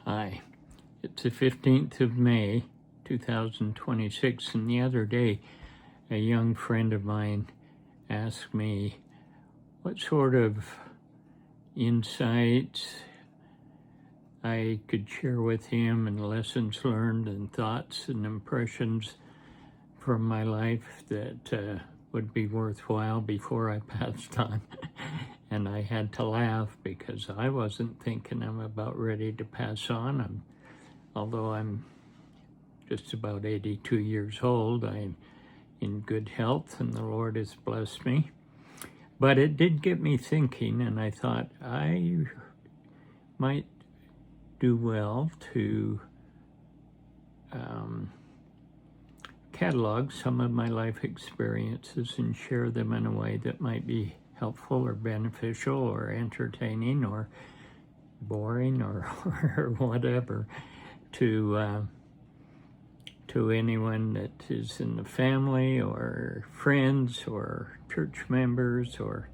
Hi, it's the 15th of May, 2026, and the other day, a young friend of mine asked me what sort of insights I could share with him and lessons learned and thoughts and impressions from my life that would be worthwhile before I passed on. And I had to laugh because I wasn't thinking I'm about ready to pass on. Although I'm just about 82 years old, I'm in good health and the Lord has blessed me. But it did get me thinking, and I thought I might do well to catalog some of my life experiences and share them in a way that might be helpful or beneficial or entertaining or boring or whatever to anyone that is in the family or friends or church members or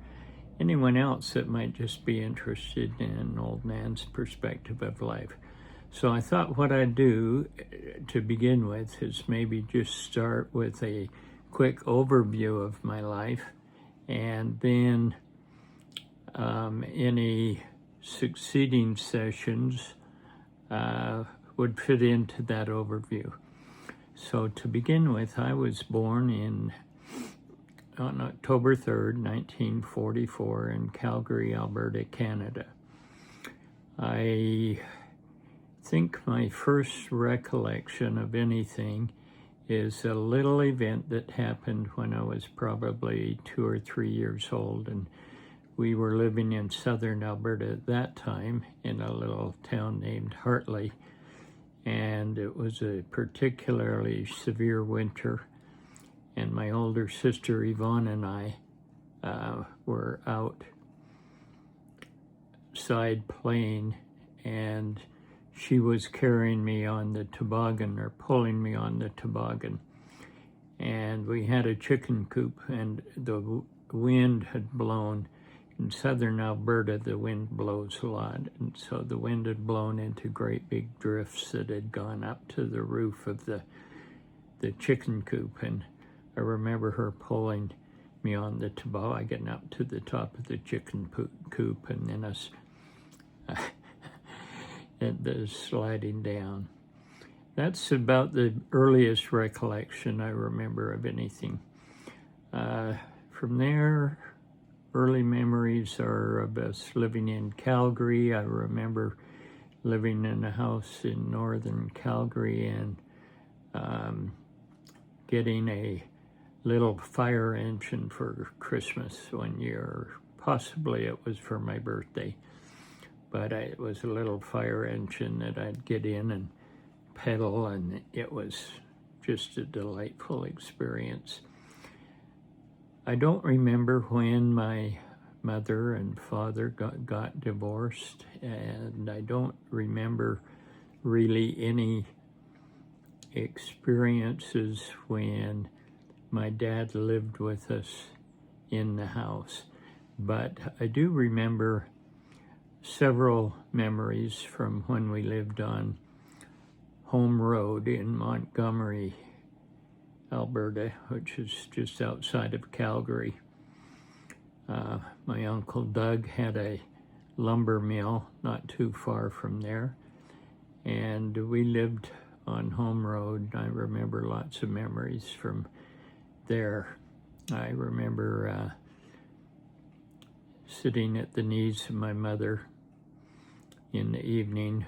anyone else that might just be interested in an old man's perspective of life. So I thought what I'd do to begin with is maybe just start with a quick overview of my life, and then any succeeding sessions would fit into that overview. So to begin with, I was born on October 3rd, 1944 in Calgary, Alberta, Canada. I think my first recollection of anything is a little event that happened when I was probably 2 or 3 years old, and we were living in southern Alberta at that time in a little town named Hartley, and it was a particularly severe winter, and my older sister Yvonne and I were outside playing, and she was carrying me on the toboggan or pulling me on the toboggan. And we had a chicken coop, and the wind had blown. In southern Alberta, the wind blows a lot. And so the wind had blown into great big drifts that had gone up to the roof of the chicken coop. And I remember her pulling me on the toboggan up to the top of the chicken coop, and then us the sliding down. That's about the earliest recollection I remember of anything. From there, early memories are of us living in Calgary. I remember living in a house in northern Calgary and getting a little fire engine for Christmas one year. Possibly it was for my birthday. But it was a little fire engine that I'd get in and pedal, and it was just a delightful experience. I don't remember when my mother and father got divorced, and I don't remember really any experiences when my dad lived with us in the house. But I do remember several memories from when we lived on Home Road in Montgomery, Alberta, which is just outside of Calgary. My Uncle Doug had a lumber mill not too far from there, and we lived on Home Road. I remember lots of memories from there. I remember sitting at the knees of my mother in the evening.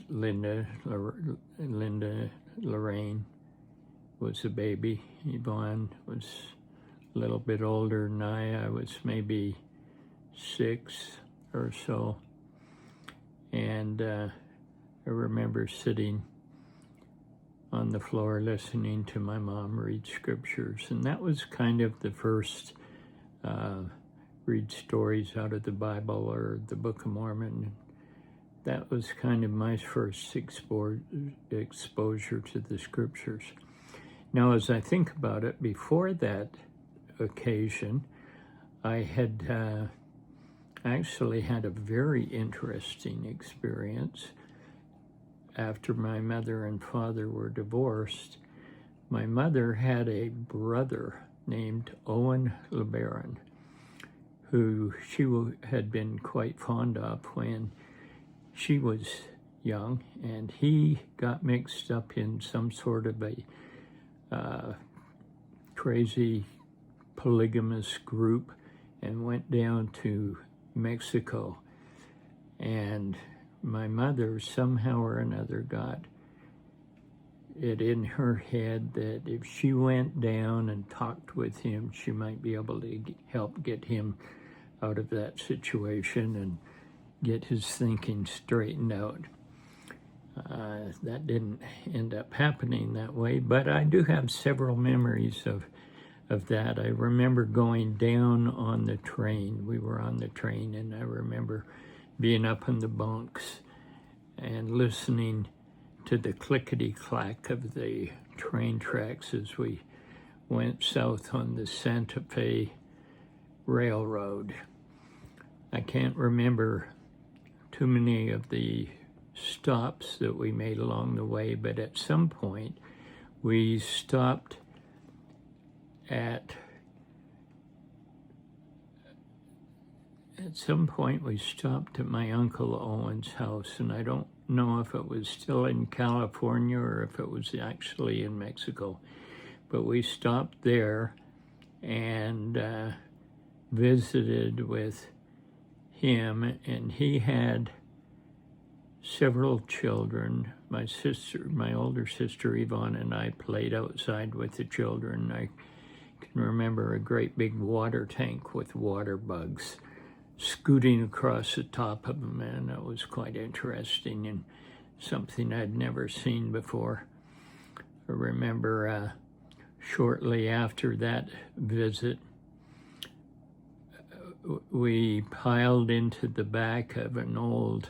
Linda Lorraine was a baby. Yvonne was a little bit older than I was maybe 6 or so. And I remember sitting on the floor listening to my mom read scriptures. And that was kind of the first read stories out of the Bible or the Book of Mormon. That was kind of my first exposure to the scriptures. Now, as I think about it, before that occasion, I actually had a very interesting experience. After my mother and father were divorced, my mother had a brother named Owen LeBaron, who she had been quite fond of when she was young, and he got mixed up in some sort of a crazy polygamous group and went down to Mexico. And my mother somehow or another got it in her head that if she went down and talked with him, she might be able to help get him out of that situation and get his thinking straightened out. That didn't end up happening that way, but I do have several memories of that. I remember going down on the train. We were on the train, and I remember being up in the bunks and listening to the clickety-clack of the train tracks as we went south on the Santa Fe Railroad. I can't remember too many of the stops that we made along the way, but at some point we stopped at my Uncle Owen's house, and I don't know if it was still in California or if it was actually in Mexico, but we stopped there and visited with him, and he had several children. My older sister Yvonne, and I played outside with the children. I can remember a great big water tank with water bugs scooting across the top of them, and that was quite interesting and something I'd never seen before. I remember shortly after that visit, we piled into the back of an old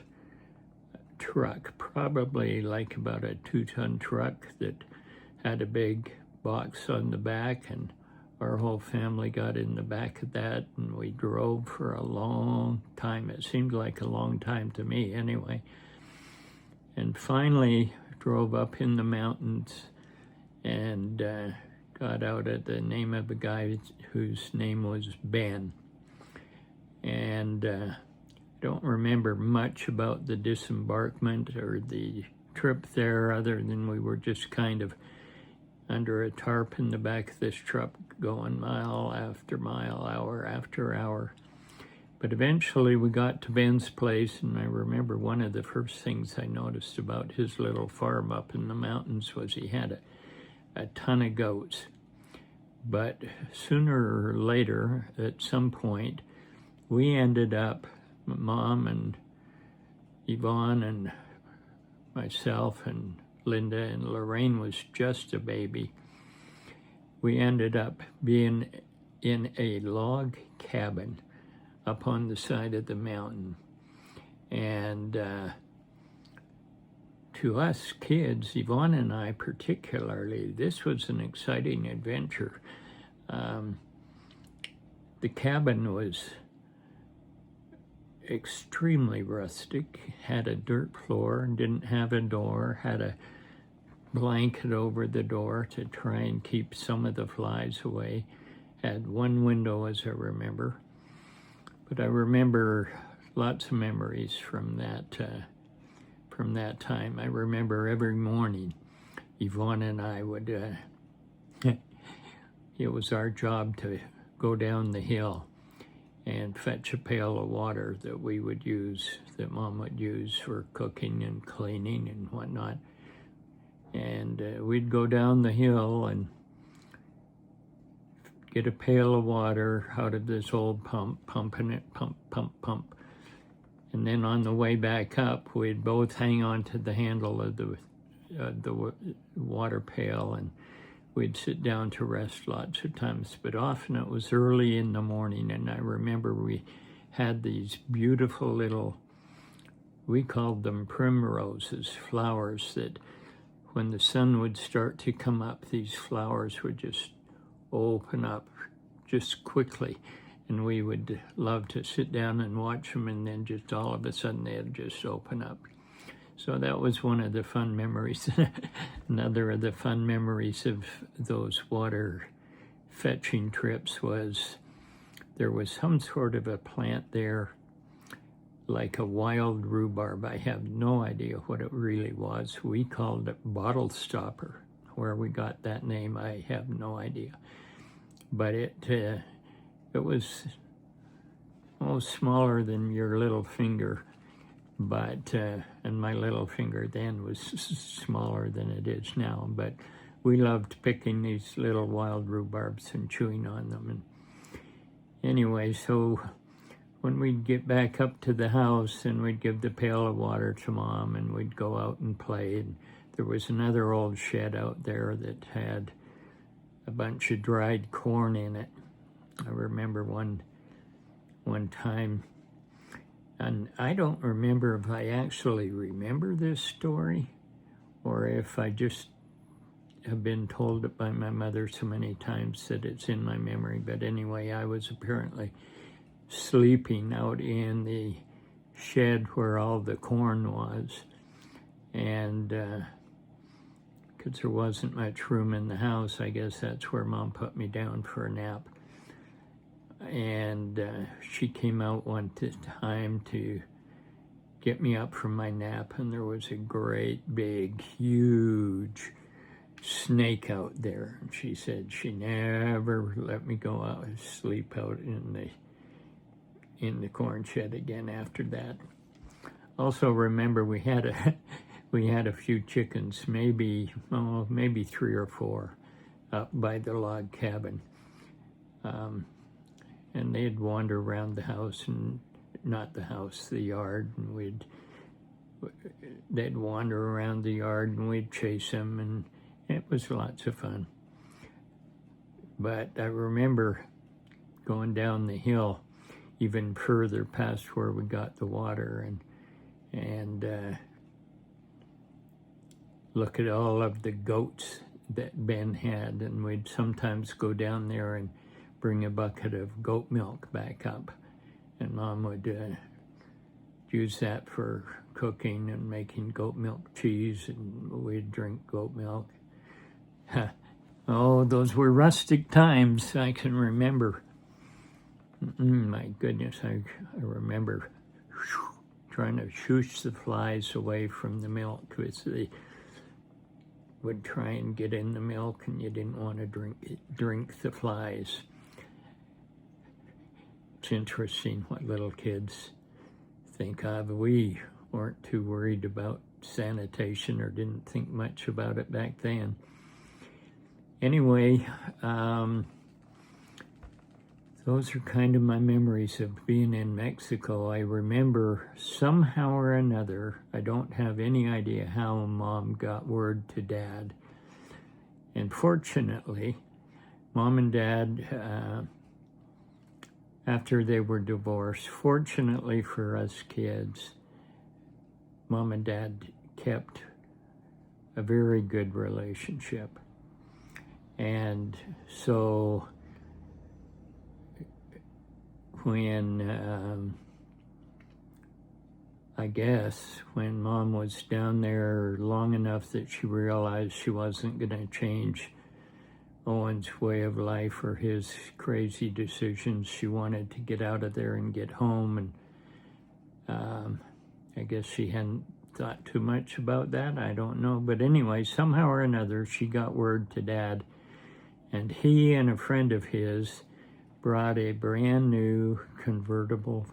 truck, probably like about a 2-ton truck that had a big box on the back, and our whole family got in the back of that, and we drove for a long time. It seemed like a long time to me anyway. And finally drove up in the mountains and got out at the name of a guy whose name was Ben. And don't remember much about the disembarkment or the trip there, other than we were just kind of under a tarp in the back of this truck going mile after mile, hour after hour. But eventually we got to Ben's place, and I remember one of the first things I noticed about his little farm up in the mountains was he had a ton of goats. But sooner or later, at some point, we ended up, Mom and Yvonne and myself and Linda, and Lorraine was just a baby. We ended up being in a log cabin up on the side of the mountain. And to us kids, Yvonne and I particularly, this was an exciting adventure. The cabin was extremely rustic, had a dirt floor and didn't have a door, had a blanket over the door to try and keep some of the flies away, had one window as I remember. But I remember lots of memories from that time. I remember every morning Yvonne and I would, it was our job to go down the hill and fetch a pail of water that we would use, that Mom would use for cooking and cleaning and whatnot. And we'd go down the hill and get a pail of water out of this old pump, pumping it, pump. And then on the way back up, we'd both hang on to the handle of the water pail, and we'd sit down to rest lots of times, but often it was early in the morning, and I remember we had these beautiful little, we called them primroses, flowers that when the sun would start to come up, these flowers would just open up just quickly, and we would love to sit down and watch them, and then just all of a sudden they'd just open up. So that was one of the fun memories. Another of the fun memories of those water fetching trips was there was some sort of a plant there, like a wild rhubarb. I have no idea what it really was. We called it bottle stopper. Where we got that name, I have no idea. But it was smaller than your little finger, but and my little finger then was smaller than it is now. But we loved picking these little wild rhubarbs and chewing on them. And anyway, so when we'd get back up to the house, and we'd give the pail of water to Mom, and we'd go out and play. And there was another old shed out there that had a bunch of dried corn in it. I remember one time, and I don't remember if I actually remember this story or if I just have been told it by my mother so many times that it's in my memory. But anyway, I was apparently sleeping out in the shed where all the corn was, and because there wasn't much room in the house, I guess that's where Mom put me down for a nap. And she came out one time to get me up from my nap, and there was a great big huge snake out there, and she said she never let me go out and sleep out in the corn shed again after that. Also remember we had a few chickens, maybe 3 or 4, up by the log cabin, and they'd wander around the house, and not the house, the yard, and they'd wander around the yard, and we'd chase them, and it was lots of fun. But I remember going down the hill even further past where we got the water, and look at all of the goats that Ben had, and we'd sometimes go down there and bring a bucket of goat milk back up, and Mom would use that for cooking and making goat milk cheese, and we'd drink goat milk. Oh, those were rustic times. I can remember. My goodness, I remember trying to shoosh the flies away from the milk, because they would try and get in the milk, and you didn't want to drink the flies. It's interesting what little kids think of. We weren't too worried about sanitation, or didn't think much about it back then. Anyway, those are kind of my memories of being in Mexico. I remember somehow or another, I don't have any idea how Mom got word to Dad. And fortunately, Mom and Dad, after they were divorced, fortunately for us kids, Mom and Dad kept a very good relationship. And so when, I guess, when Mom was down there long enough that she realized she wasn't going to change Owen's way of life or his crazy decisions, she wanted to get out of there and get home. And I guess she hadn't thought too much about that. I don't know. But anyway, somehow or another, she got word to Dad. And he and a friend of his brought a brand new convertible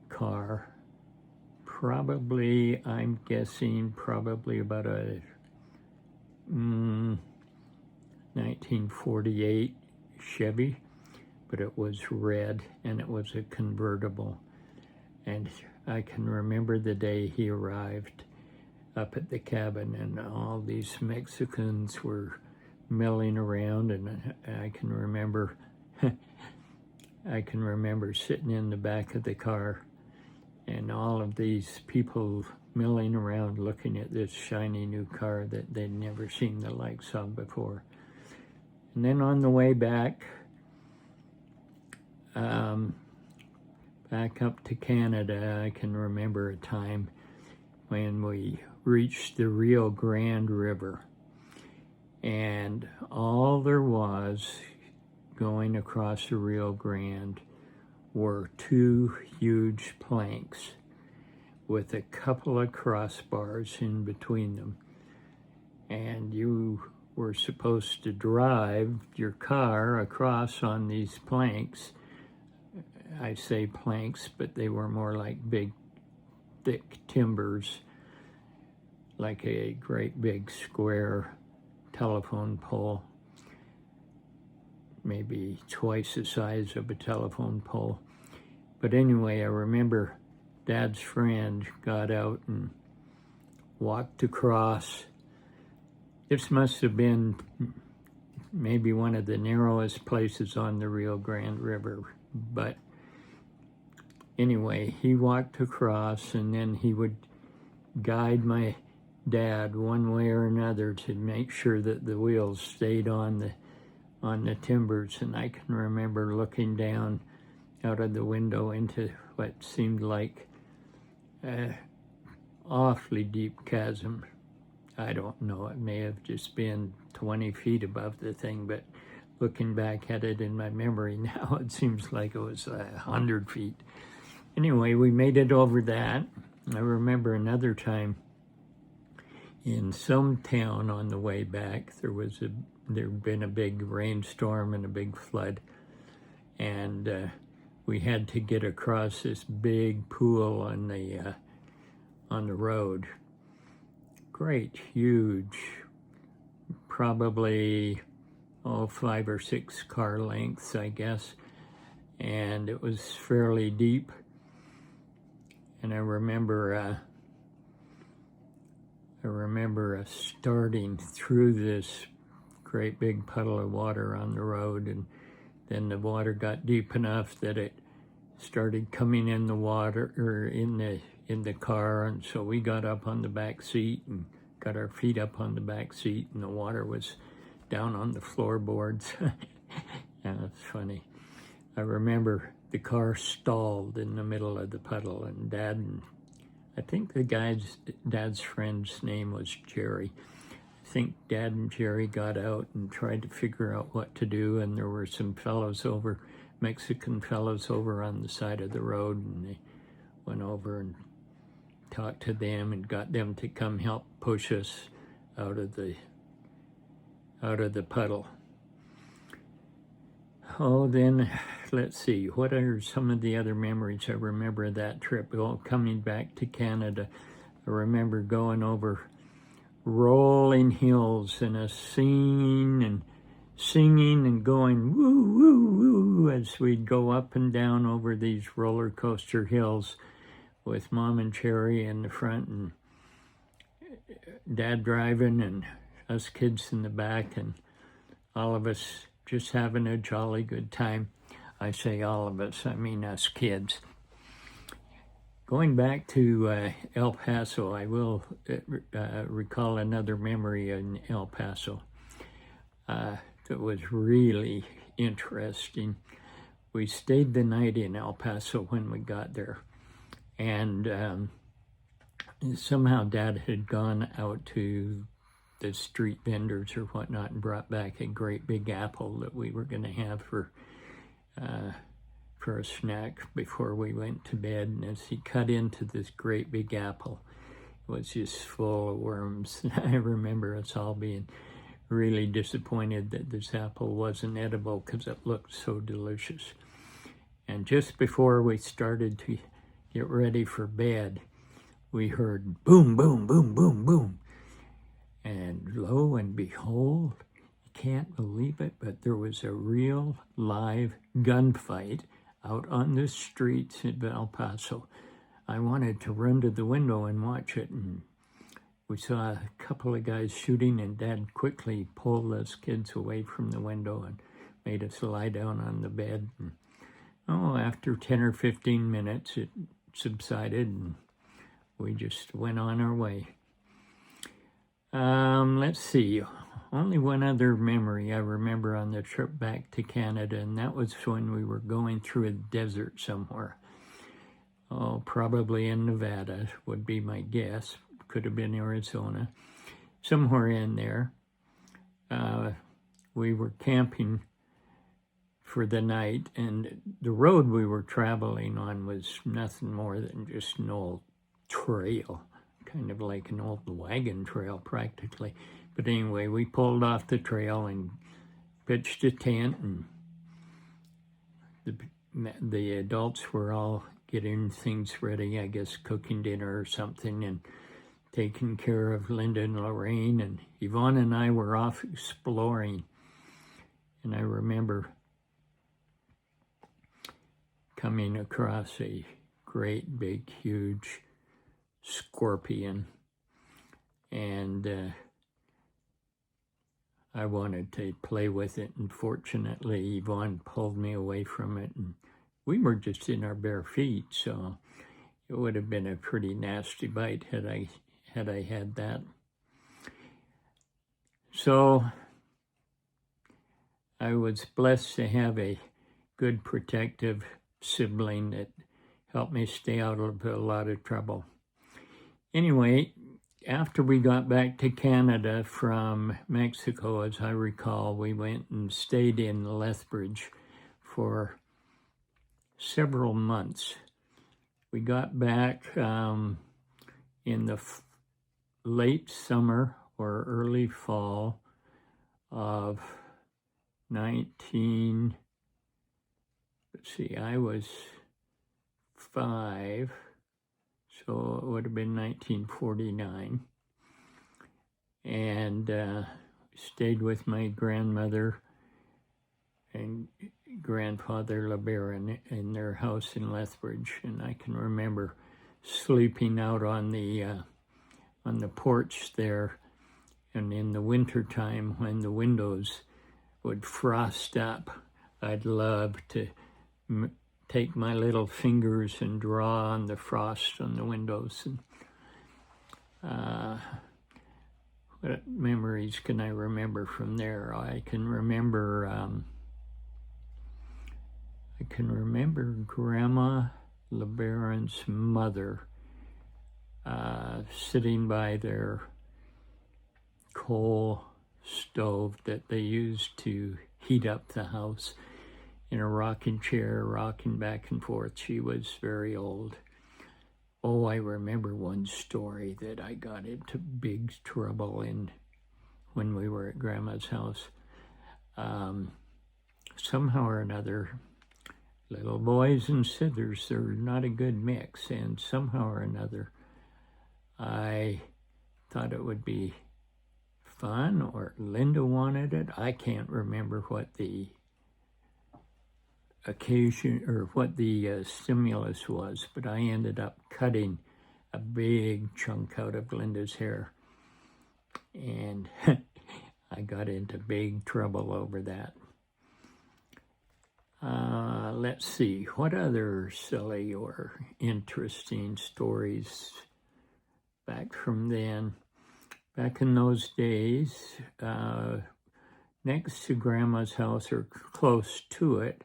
car. Probably, I'm guessing, probably about a 1948 Chevy, but it was red, and it was a convertible. And I can remember the day he arrived up at the cabin, and all these Mexicans were milling around, and I can remember sitting in the back of the car, and all of these people milling around looking at this shiny new car that they'd never seen the likes of before. And then on the way back, back up to Canada, I can remember a time when we reached the Rio Grande River, and all there was going across the Rio Grande were 2 huge planks with a couple of crossbars in between them, and you were supposed to drive your car across on these planks. I say planks, but they were more like big, thick timbers, like a great big square telephone pole, maybe twice the size of a telephone pole. But anyway, I remember Dad's friend got out and walked across. This must have been maybe one of the narrowest places on the Rio Grande River, but anyway, he walked across, and then he would guide my dad one way or another to make sure that the wheels stayed on the timbers. And I can remember looking down out of the window into what seemed like an awfully deep chasm. I don't know, it may have just been 20 feet above the thing, but looking back at it in my memory now, it seems like it was 100 feet. Anyway, we made it over that. I remember another time in some town on the way back, there'd been a big rainstorm and a big flood, and we had to get across this big pool on the road. Great, huge, probably 5 or 6 car lengths, I guess, and it was fairly deep. And I remember starting through this great big puddle of water on the road, and then the water got deep enough that it started coming in the water, or in the car, and so we got up on the back seat and got our feet up on the back seat, and the water was down on the floorboards. Yeah, that's funny. I remember the car stalled in the middle of the puddle, and I think Dad's friend's name was Jerry. I think Dad and Jerry got out and tried to figure out what to do, and there were some Mexican fellows over on the side of the road, and they went over and talked to them and got them to come help push us out of the puddle. Oh, then let's see, what are some of the other memories I remember of that trip? Well, coming back to Canada, I remember going over rolling hills and us singing and going woo, woo, woo, as we'd go up and down over these roller coaster hills with Mom and Cherry in the front and Dad driving and us kids in the back, and all of us just having a jolly good time. I say all of us, I mean us kids. Going back to El Paso, I will recall another memory in El Paso that was really interesting. We stayed the night in El Paso when we got there, and somehow Dad had gone out to the street vendors or whatnot and brought back a great big apple that we were going to have for a snack before we went to bed. And as he cut into this great big apple, it was just full of worms. I remember us all being really disappointed that this apple wasn't edible because it looked so delicious. And just before we started to get ready for bed, we heard boom, boom, boom, boom, boom. And lo and behold, you can't believe it, but there was a real live gunfight out on the streets in El Paso. I wanted to run to the window and watch it, and we saw a couple of guys shooting, and Dad quickly pulled us kids away from the window and made us lie down on the bed. And, after 10 or 15 minutes, it subsided, and we just went on our way. Let's see, only one other memory I remember on the trip back to Canada, and that was when we were going through a desert somewhere. Oh, probably in Nevada would be my guess. Could have been Arizona. Somewhere in there. We were camping for the night, and the road we were traveling on was nothing more than just an old trail, kind of like an old wagon trail practically. But anyway, we pulled off the trail and pitched a tent, and the adults were all getting things ready, I guess cooking dinner or something, and taking care of Linda and Lorraine, and Yvonne and I were off exploring. And I remember coming across a great big huge scorpion, and I wanted to play with it, and fortunately Yvonne pulled me away from it, and we were just in our bare feet, so it would have been a pretty nasty bite had I had that. So I was blessed to have a good protective sibling that helped me stay out of a lot of trouble. Anyway, after we got back to Canada from Mexico, as I recall, we went and stayed in Lethbridge for several months. We got back in the late summer or early fall of I was 5, so it would have been 1949, and stayed with my grandmother and grandfather LeBaron in their house in Lethbridge, and I can remember sleeping out on the porch there, and in the wintertime when the windows would frost up, I'd love to take my little fingers and draw on the frost on the windows. And what memories can I remember from there? I can remember Grandma LeBaron's mother sitting by their coal stove that they used to heat up the house in a rocking chair, rocking back and forth. She was very old. Oh, I remember one story that I got into big trouble in when we were at Grandma's house. Somehow or another, little boys and sitters, they're not a good mix, and somehow or another, I thought it would be fun, or Linda wanted it. I can't remember what the occasion or what the stimulus was, but I ended up cutting a big chunk out of Linda's hair, and I got into big trouble over that. Let's see, what other silly or interesting stories back from then? Back in those days, next to Grandma's house, or close to it,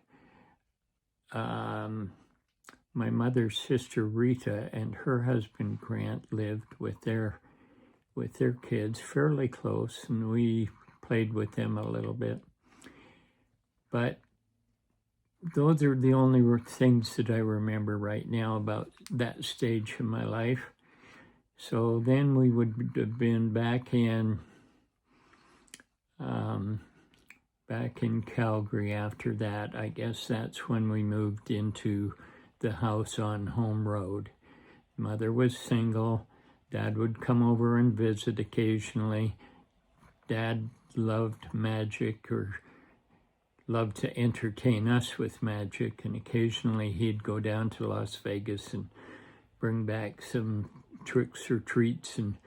my mother's sister Rita and her husband Grant lived with their kids fairly close, and we played with them a little bit. But those are the only things that I remember right now about that stage of my life. So then we would have been back in Calgary after that. I guess that's when we moved into the house on Home Road. Mother was single. Dad would come over and visit occasionally. Dad loved magic, or loved to entertain us with magic, and occasionally he'd go down to Las Vegas and bring back some tricks or treats and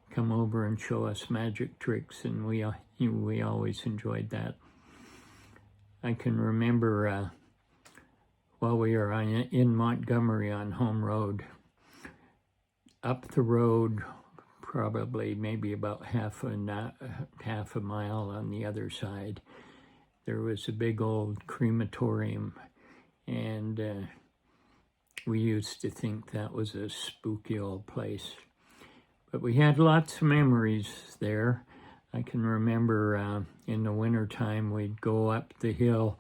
come over and show us magic tricks, and we always enjoyed that. I can remember while we were in Montgomery on Home Road, up the road probably maybe about half a mile on the other side, there was a big old crematorium, and we used to think that was a spooky old place. But we had lots of memories there. I can remember in the wintertime we'd go up the hill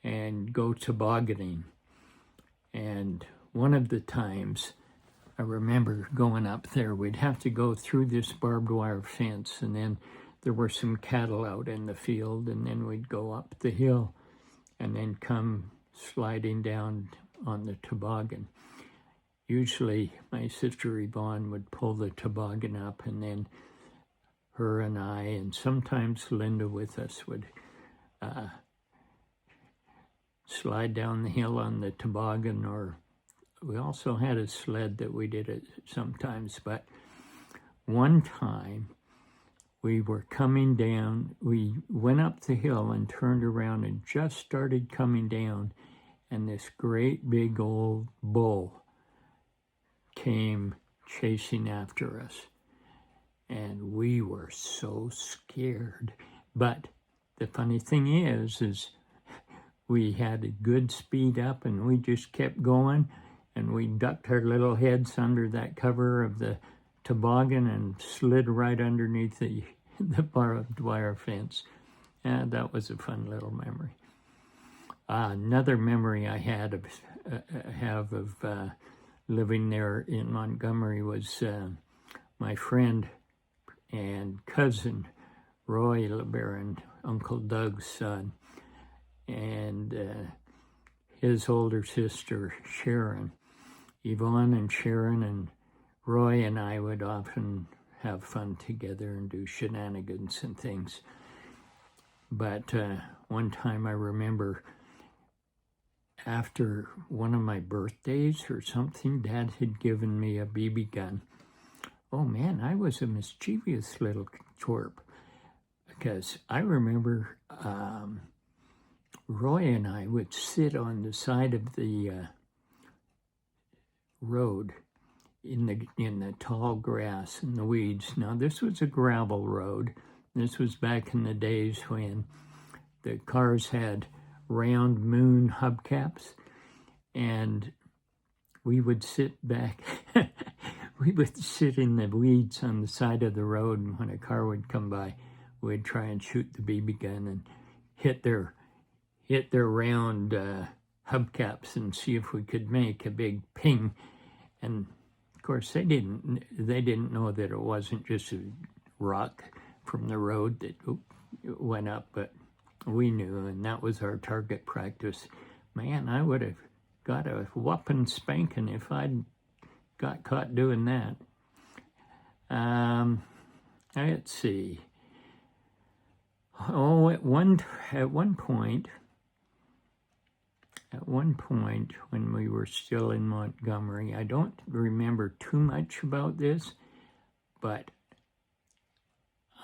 and go tobogganing. And one of the times I remember going up there, we'd have to go through this barbed wire fence, and then there were some cattle out in the field, and then we'd go up the hill and then come sliding down on the toboggan. Usually my sister Yvonne would pull the toboggan up, and then her and I, and sometimes Linda with us, would slide down the hill on the toboggan, or we also had a sled that we did it sometimes. But one time we were coming down, we went up the hill and turned around and just started coming down, and this great big old bull came chasing after us. And we were so scared. But the funny thing is we had a good speed up, and we just kept going, and we ducked our little heads under that cover of the toboggan and slid right underneath the barbed wire fence. And that was a fun little memory. Another memory I have of living there in Montgomery was my friend and cousin Roy LeBaron, Uncle Doug's son, and his older sister Sharon. Yvonne and Sharon and Roy and I would often have fun together and do shenanigans and things. But one time I remember, after one of my birthdays or something, Dad had given me a BB gun. Oh man, I was a mischievous little twerp, because I remember Roy and I would sit on the side of the road in the tall grass and the weeds. Now this was a gravel road. This was back in the days when the cars had round moon hubcaps, and we would sit back. We would sit in the weeds on the side of the road, and when a car would come by, we'd try and shoot the BB gun and hit their round hubcaps and see if we could make a big ping. And of course, they didn't know that it wasn't just a rock from the road that went up, but we knew, and that was our target practice. Man, I would have got a whopping spanking if I'd got caught doing that. Let's see. Oh, at one point, when we were still in Montgomery, I don't remember too much about this, but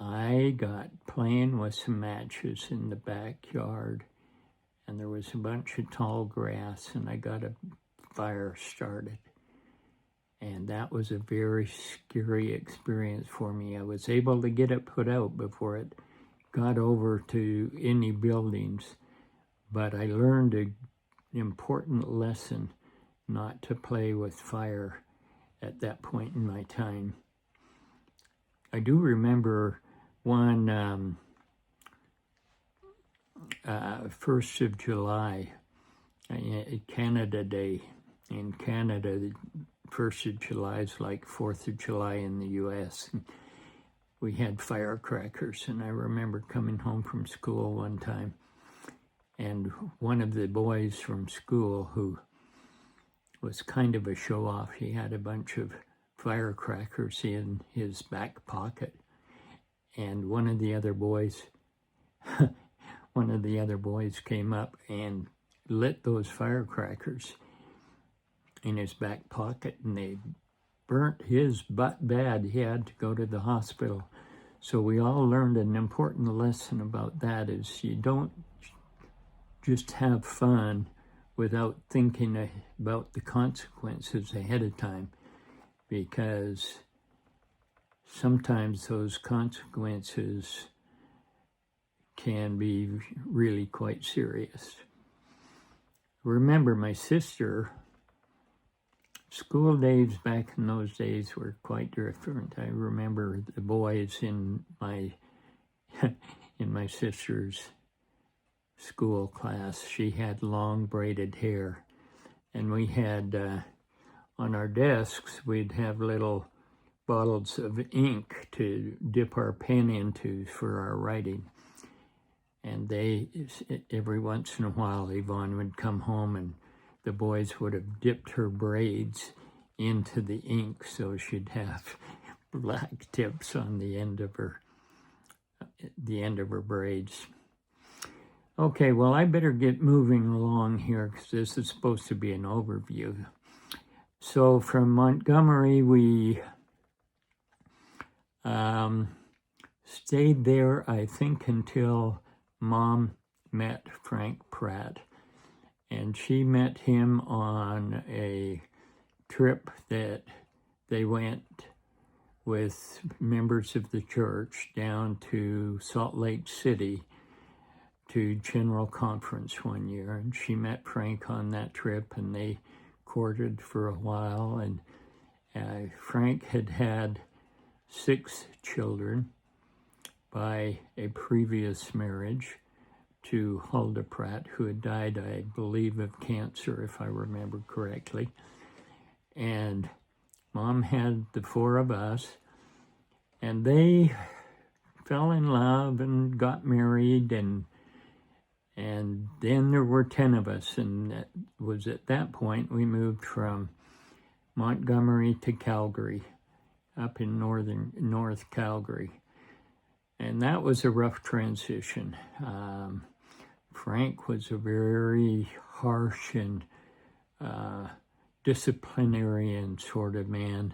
I got playing with some matches in the backyard, and there was a bunch of tall grass, and I got a fire started. And that was a very scary experience for me. I was able to get it put out before it got over to any buildings, but I learned an important lesson not to play with fire at that point in my time. I do remember one 1st of July, Canada Day. In Canada, the 1st of July is like 4th of July in the U.S. We had firecrackers, and I remember coming home from school one time, and one of the boys from school, who was kind of a show-off, he had a bunch of firecrackers in his back pocket, and one of the other boys came up and lit those firecrackers in his back pocket, and they burnt his butt bad. He had to go to the hospital. So we all learned an important lesson about that, is you don't just have fun without thinking about the consequences ahead of time, because sometimes those consequences can be really quite serious. Remember, my sister, school days back in those days were quite different. I remember the boys in my in my sister's school class. She had long braided hair, and we had on our desks we'd have little bottles of ink to dip our pen into for our writing. And every once in a while, Yvonne would come home and the boys would have dipped her braids into the ink so she'd have black tips on the end of her braids. Okay, well, I better get moving along here because this is supposed to be an overview. So from Montgomery, we stayed there, I think, until Mom met Frank Pratt. And she met him on a trip that they went with members of the church down to Salt Lake City to General Conference one year. And she met Frank on that trip, and they courted for a while. And Frank had 6 children by a previous marriage to Hulda Pratt, who had died, I believe, of cancer, if I remember correctly. And Mom had the 4 of us, and they fell in love and got married, and then there were 10 of us, and that was at that point we moved from Montgomery to Calgary, up in North Calgary. And that was a rough transition. Frank was a very harsh and disciplinarian sort of man,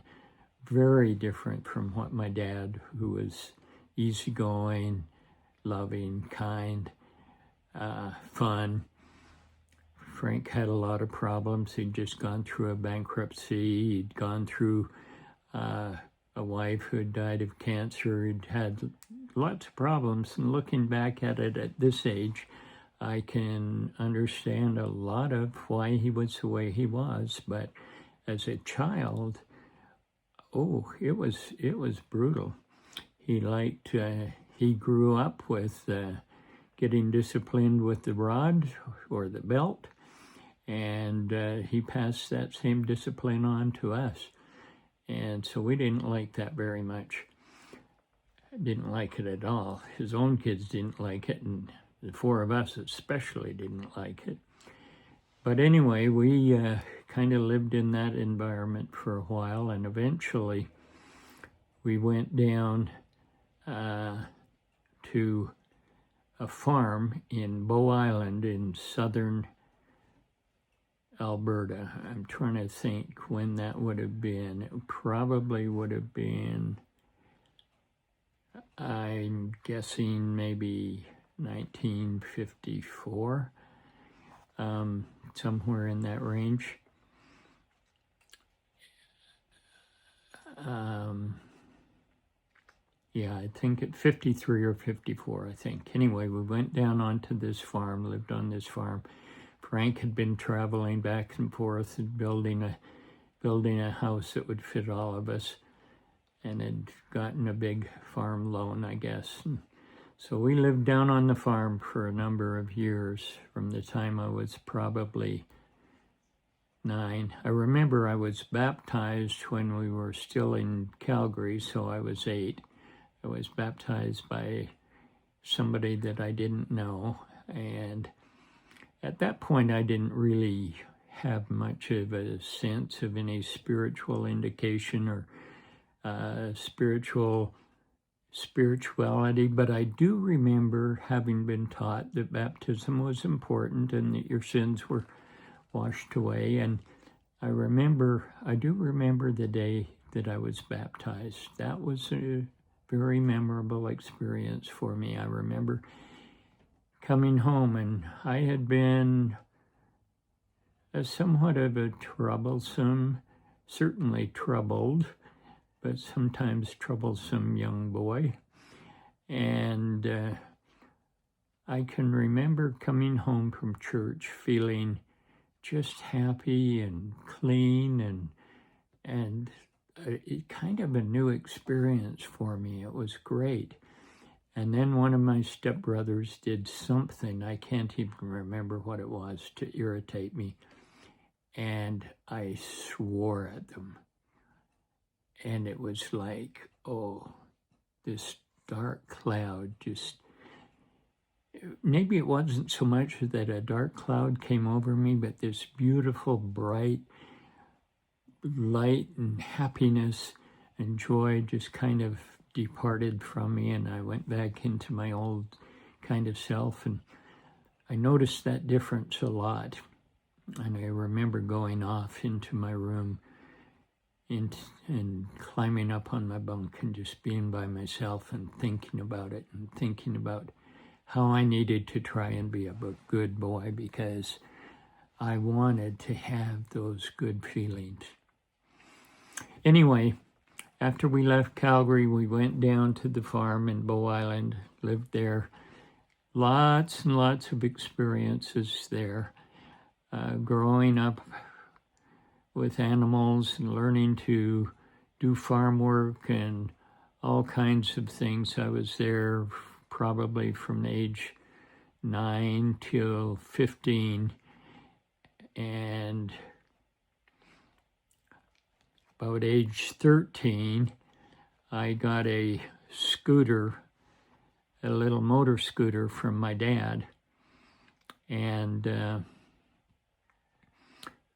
very different from what my dad, who was easygoing, loving, kind, fun. Frank had a lot of problems. He'd just gone through a bankruptcy. He'd gone through a wife who had died of cancer. He'd had lots of problems, and looking back at it at this age, I can understand a lot of why he was the way he was. But as a child, it was brutal. He grew up with getting disciplined with the rod or the belt, and he passed that same discipline on to us. And so we didn't like that very much. Didn't like it at all. His own kids didn't like it, and the 4 of us especially didn't like it. But anyway, we kind of lived in that environment for a while, and eventually we went down to a farm in Bow Island in southern Alberta. I'm trying to think when that would have been. It probably would have been, I'm guessing, maybe 1954, somewhere in that range. Yeah, I think at 53 or 54, I think. Anyway, we went down onto this farm, lived on this farm. Frank had been traveling back and forth and building a house that would fit all of us, and had gotten a big farm loan, I guess. And so we lived down on the farm for a number of years, from the time I was probably 9. I remember I was baptized when we were still in Calgary, so I was 8. I was baptized by somebody that I didn't know, and at that point I didn't really have much of a sense of any spiritual indication or spirituality, but I do remember having been taught that baptism was important and that your sins were washed away. And I do remember the day that I was baptized. That was a very memorable experience for me. I remember coming home, and I had been somewhat of a certainly troubled but sometimes troublesome young boy. And I can remember coming home from church feeling just happy and clean and kind of a new experience for me. It was great. And then one of my stepbrothers did something, I can't even remember what it was, to irritate me. And I swore at them. And it was like, oh, this dark cloud just, maybe it wasn't so much that a dark cloud came over me, but this beautiful, bright light and happiness and joy just kind of departed from me, and I went back into my old kind of self. And I noticed that difference a lot. And I remember going off into my room and climbing up on my bunk and just being by myself and thinking about it and thinking about how I needed to try and be a good boy, because I wanted to have those good feelings. Anyway, after we left Calgary, we went down to the farm in Bow Island, lived there. Lots and lots of experiences there. Growing up with animals and learning to do farm work and all kinds of things. I was there probably from age 9 till 15. And about age 13, I got a scooter, a little motor scooter from my dad. And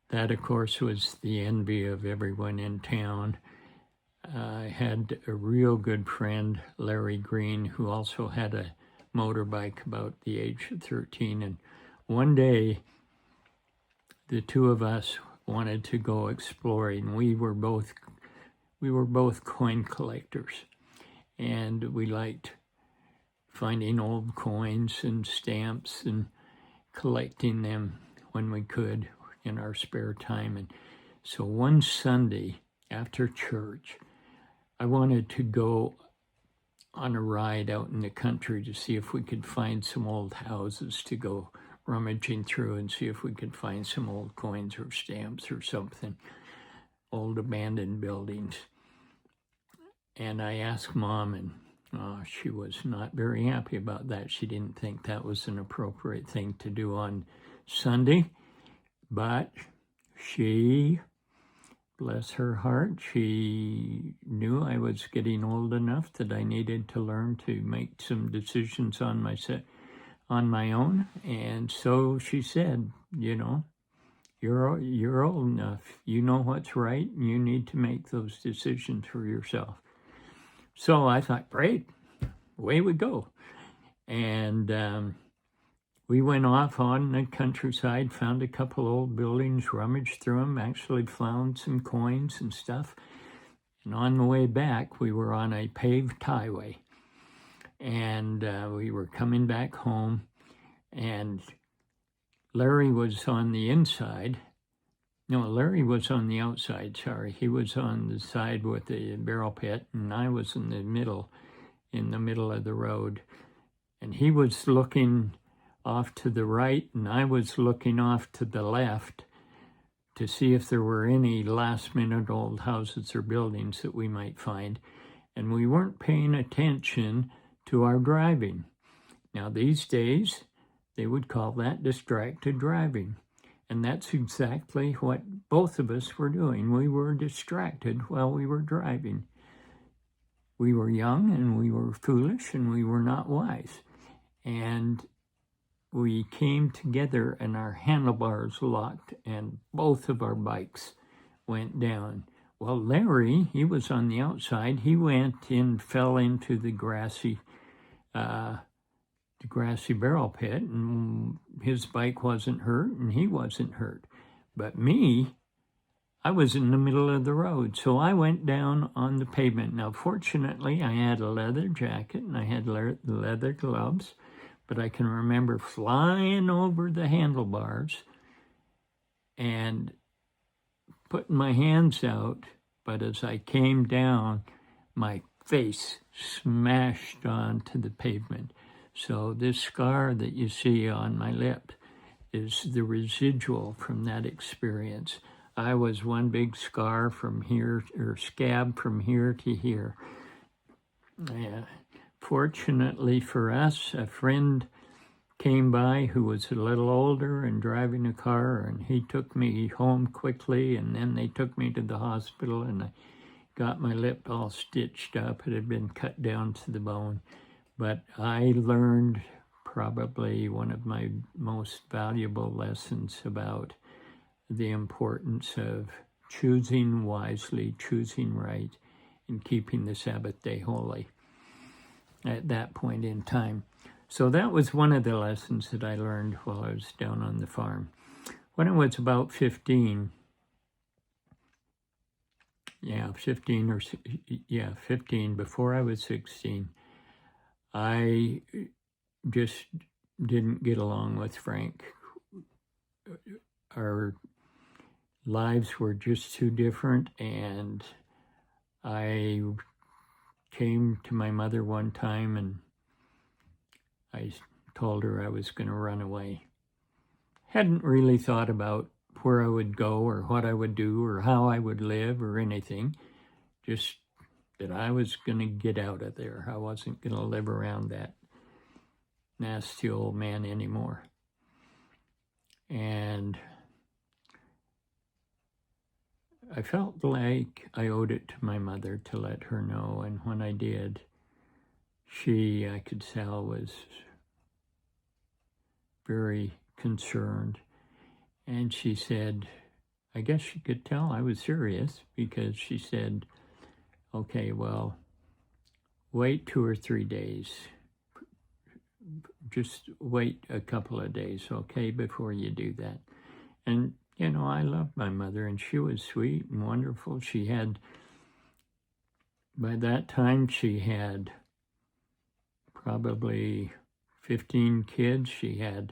that, of course, was the envy of everyone in town. I had a real good friend, Larry Green, who also had a motorbike about the age of 13. And one day, the two of us wanted to go exploring. We were both coin collectors, and we liked finding old coins and stamps and collecting them when we could in our spare time. And so one Sunday after church, I wanted to go on a ride out in the country to see if we could find some old houses to go rummaging through and see if we could find some old coins or stamps or something, old abandoned buildings. And I asked Mom, and she was not very happy about that. She didn't think that was an appropriate thing to do on Sunday, but she, bless her heart, she knew I was getting old enough that I needed to learn to make some decisions on my own. And so she said, you know, you're old enough. You know what's right, and you need to make those decisions for yourself. So I thought, great, away we go. And we went off on the countryside, found a couple old buildings, rummaged through them, actually found some coins and stuff. And on the way back, we were on a paved highway. And we were coming back home, and Larry was on the inside. No, Larry was on the outside, sorry. He was on the side with the barrel pit, and I was in the middle of the road. And he was looking off to the right, and I was looking off to the left to see if there were any last-minute old houses or buildings that we might find. And we weren't paying attention to our driving. Now, these days, they would call that distracted driving. And that's exactly what both of us were doing. We were distracted while we were driving. We were young, and we were foolish, and we were not wise. And we came together, and our handlebars locked, and both of our bikes went down. Well, Larry, he was on the outside. He went in, fell into the grassy barrel pit, and his bike wasn't hurt, and he wasn't hurt. But me, I was in the middle of the road, so I went down on the pavement. Now, fortunately, I had a leather jacket, and I had leather gloves, but I can remember flying over the handlebars and putting my hands out but as I came down, my face smashed onto the pavement. So this scar that you see on my lip is the residual from that experience. I was one big scar from here, or scab from here to here. Fortunately for us, a friend came by who was a little older and driving a car, and he took me home quickly, and then they took me to the hospital, and I got my lip all stitched up. It had been cut down to the bone. But I learned probably one of my most valuable lessons about the importance of choosing wisely, choosing right, and keeping the Sabbath day holy at that point in time. So that was one of the lessons that I learned while I was down on the farm. When I was about 15, 15, before I was 16, I just didn't get along with Frank. Our lives were just too different, and I came to my mother one time and I told her I was going to run away. Hadn't really thought about where I would go or what I would do or how I would live or anything. Just that I was going to get out of there. I wasn't going to live around that nasty old man anymore. And I felt like I owed it to my mother to let her know. And when I did, she, I could tell, was very concerned. And she said, I guess she could tell I was serious, because she said, okay, well, wait 2 or 3 days. Just wait a couple of days, okay, before you do that. And, you know, I loved my mother, and she was sweet and wonderful. She had, by that time, she had probably 15 kids. She had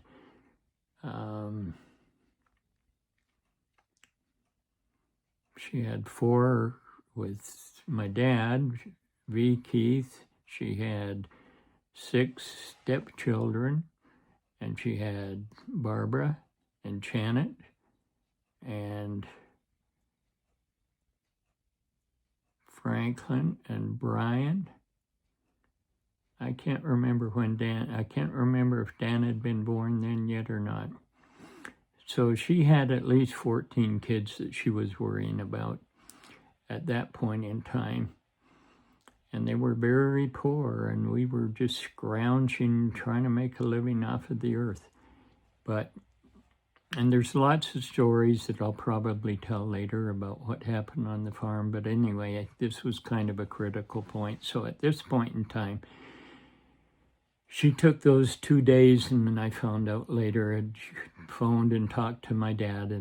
she had 4 with my dad, V. Keith. She had 6 stepchildren, and she had Barbara and Janet and Franklin and Brian. I can't remember if Dan had been born then yet or not. So she had at least 14 kids that she was worrying about at that point in time. And they were very poor, and we were just scrounging, trying to make a living off of the earth. And there's lots of stories that I'll probably tell later about what happened on the farm. But anyway, this was kind of a critical point. So at this point in time, she took those 2 days, and then I found out later, I'd phoned and talked to my dad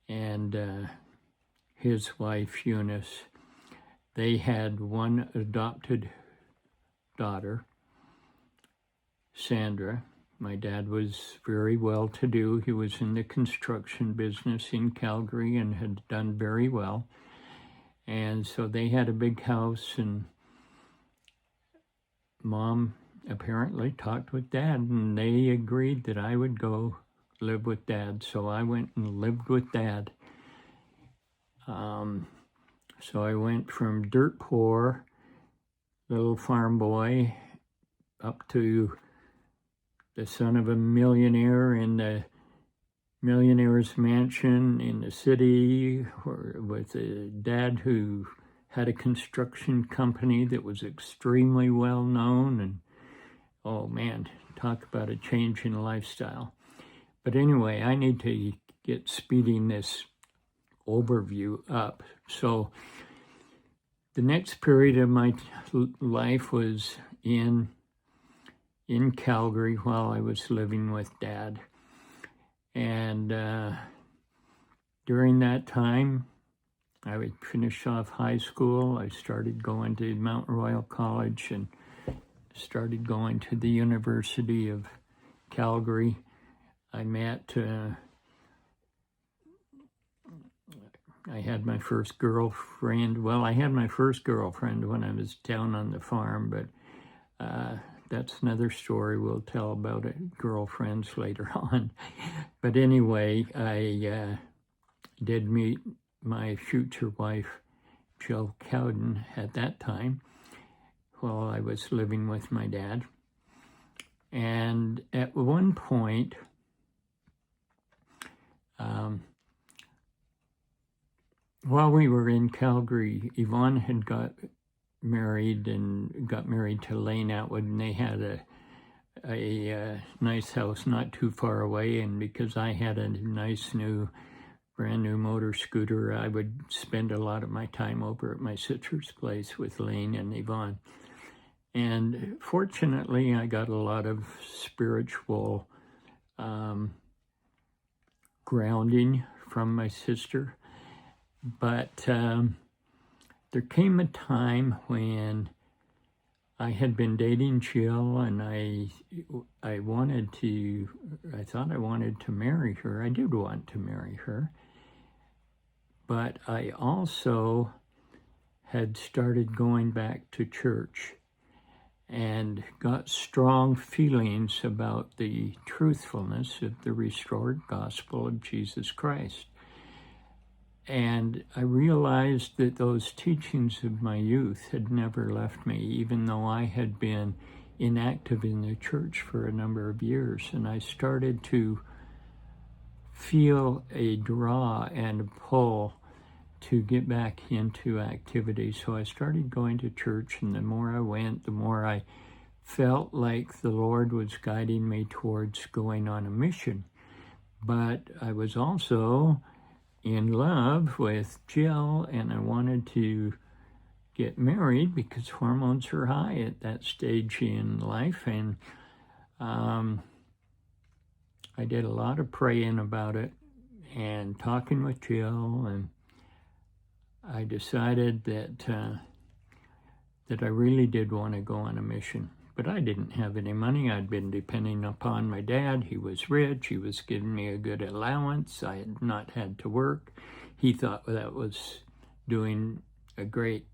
and his wife, Eunice. They had one adopted daughter, Sandra. My dad was very well-to-do. He was in the construction business in Calgary and had done very well. And so they had a big house, and Mom apparently talked with Dad, and they agreed that I would go live with Dad. So I went and lived with Dad. So I went from dirt poor, little farm boy, up to the son of a millionaire in the millionaire's mansion in the city, with a dad who had a construction company that was extremely well known. And oh man, talk about a change in lifestyle. But anyway, I need to get speeding this overview up. So the next period of my life was in Calgary while I was living with Dad. And during that time, I would finish off high school. I started going to Mount Royal College and started going to the University of Calgary. I met I had my first girlfriend. Well, I had my first girlfriend when I was down on the farm, but that's another story we'll tell about it, girlfriends later on. But anyway, I did meet my future wife, Jill Cowden, at that time while I was living with my dad. And at one point, while we were in Calgary, Yvonne had got married to Lane Atwood, and they had a nice house not too far away. And because I had a nice brand new motor scooter, I would spend a lot of my time over at my sister's place with Lane and Yvonne. And fortunately, I got a lot of spiritual grounding from my sister. But there came a time when I had been dating Jill, and I thought I wanted to marry her. I did want to marry her. But I also had started going back to church and got strong feelings about the truthfulness of the restored gospel of Jesus Christ. And I realized that those teachings of my youth had never left me, even though I had been inactive in the church for a number of years. And I started to feel a draw and a pull to get back into activity. So I started going to church, and the more I went, the more I felt like the Lord was guiding me towards going on a mission. But I was also in love with Jill, and I wanted to get married because hormones are high at that stage in life. And I did a lot of praying about it and talking with Jill, and I decided that I really did want to go on a mission. But I didn't have any money. I'd been depending upon my dad. He was rich. He was giving me a good allowance. I had not had to work. He thought that was doing a great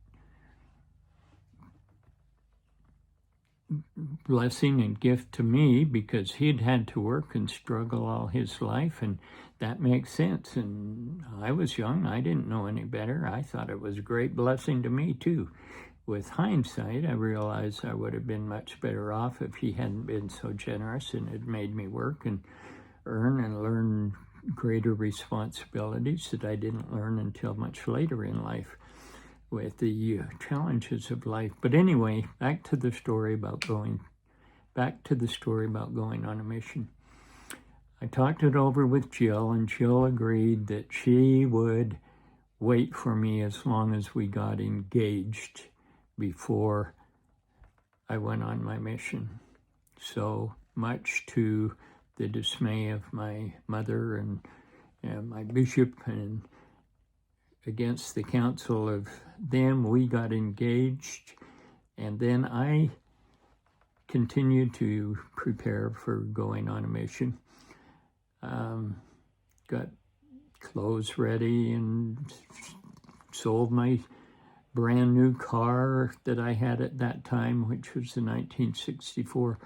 blessing and gift to me, because he'd had to work and struggle all his life, and that makes sense. And I was young. I didn't know any better. I thought it was a great blessing to me too. With hindsight, I realized I would have been much better off if he hadn't been so generous and had made me work and earn and learn greater responsibilities that I didn't learn until much later in life with the challenges of life. But anyway, back to the story about going on a mission. I talked it over with Jill, and Jill agreed that she would wait for me as long as we got engaged before I went on my mission. So much to the dismay of my mother and my bishop, and against the counsel of them, we got engaged. And then I continued to prepare for going on a mission. Got clothes ready and sold my brand new car that I had at that time, which was a 1964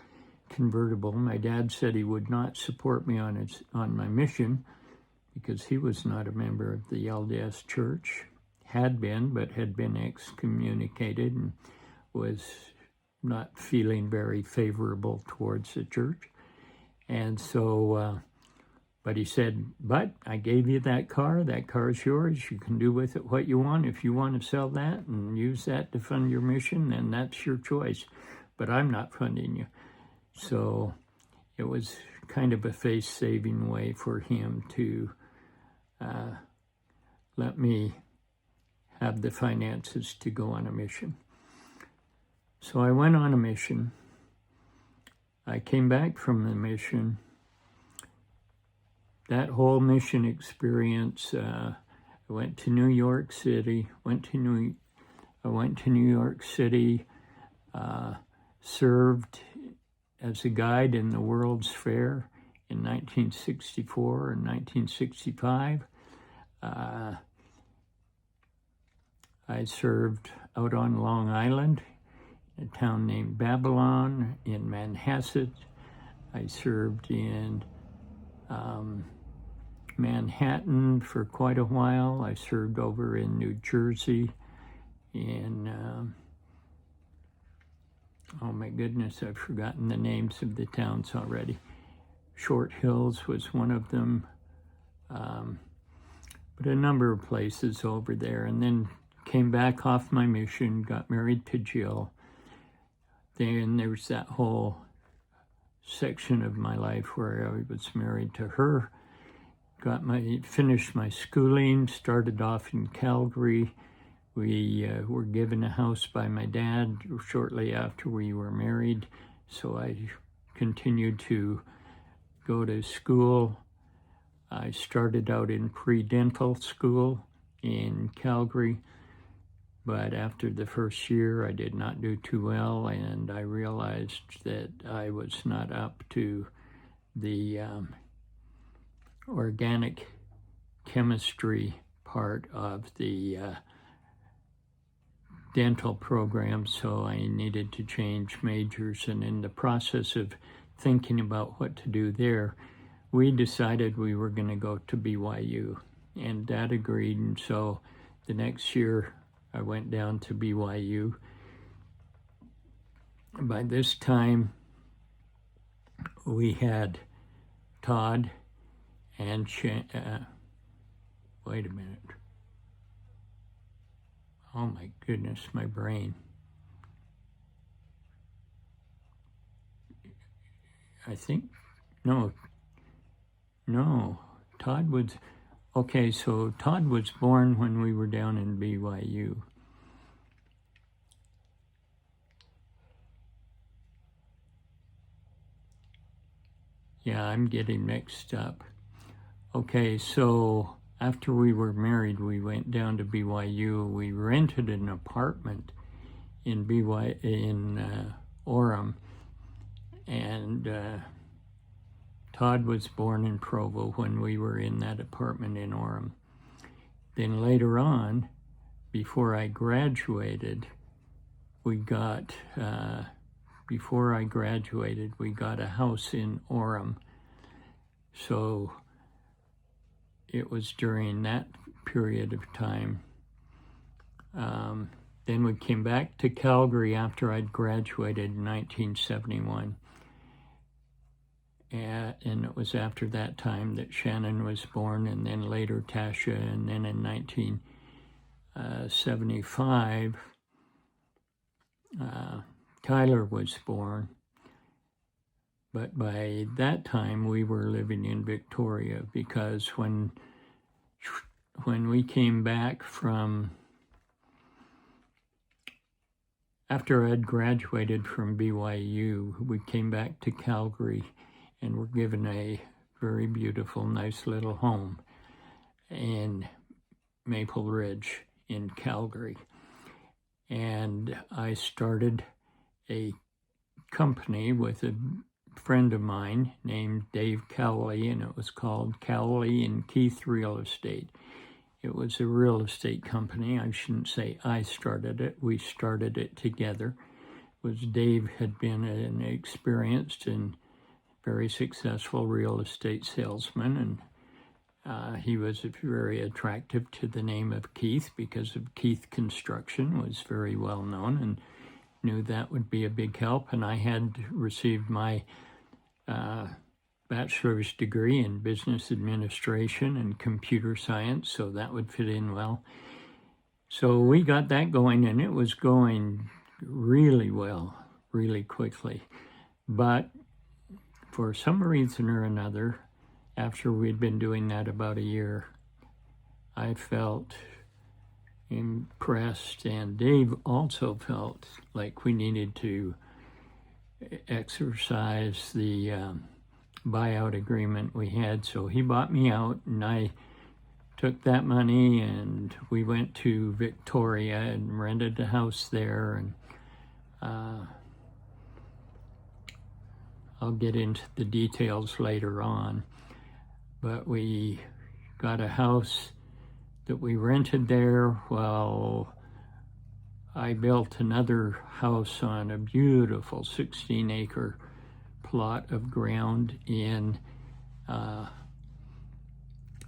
convertible. My dad said he would not support me on my mission because he was not a member of the LDS Church, had been, but had been excommunicated and was not feeling very favorable towards the church. And so, but he said, but I gave you that car is yours, you can do with it what you want. If you want to sell that and use that to fund your mission, then that's your choice, but I'm not funding you. So it was kind of a face-saving way for him to let me have the finances to go on a mission. So I went on a mission. I came back from the mission. That whole mission experience, I went to New York City, served as a guide in the World's Fair in 1964 and 1965. I served out on Long Island, a town named Babylon, in Manhasset. I served in Manhattan for quite a while. I served over in New Jersey, in, oh my goodness, I've forgotten the names of the towns already. Short Hills was one of them, but a number of places over there. And then came back off my mission, got married to Jill. Then there was that whole section of my life where I was married to her. Finished my schooling, started off in Calgary. We were given a house by my dad shortly after we were married, so I continued to go to school. I started out in pre-dental school in Calgary, but after the first year I did not do too well, and I realized that I was not up to the organic chemistry part of the dental program, so I needed to change majors. And in the process of thinking about what to do there, we decided we were going to go to BYU, and Dad agreed. And so the next year I went down to BYU. By this time we had Todd and wait a minute. Oh my goodness, my brain. I think, no, Todd was, okay, so Todd was born when we were down in BYU. Yeah, I'm getting mixed up. Okay, so after we were married, we went down to BYU. We rented an apartment in Orem, and Todd was born in Provo when we were in that apartment in Orem. Then later on, before I graduated, we got a house in Orem. So it was during that period of time. Then we came back to Calgary after I'd graduated in 1971. And it was after that time that Shannon was born, and then later Tasha, and then in 1975, Tyler was born. But by that time, we were living in Victoria, because when we came back from, after I'd graduated from BYU, we came back to Calgary and were given a very beautiful, nice little home in Maple Ridge in Calgary. And I started a company with a friend of mine named Dave Cowley, and it was called Cowley and Keith Real Estate. It was a real estate company. I shouldn't say I started it. We started it together. Dave had been an experienced and very successful real estate salesman, and he was very attractive to the name of Keith because of Keith Construction, was very well known, and knew that would be a big help. And I had received my bachelor's degree in business administration and computer science, so that would fit in well. So we got that going, and it was going really well, really quickly. But for some reason or another, after we'd been doing that about a year, I felt impressed, and Dave also felt like we needed to exercise the buyout agreement we had. So he bought me out, and I took that money and we went to Victoria and rented a house there. And I'll get into the details later on, but we got a house that we rented there while I built another house on a beautiful 16-acre plot of ground in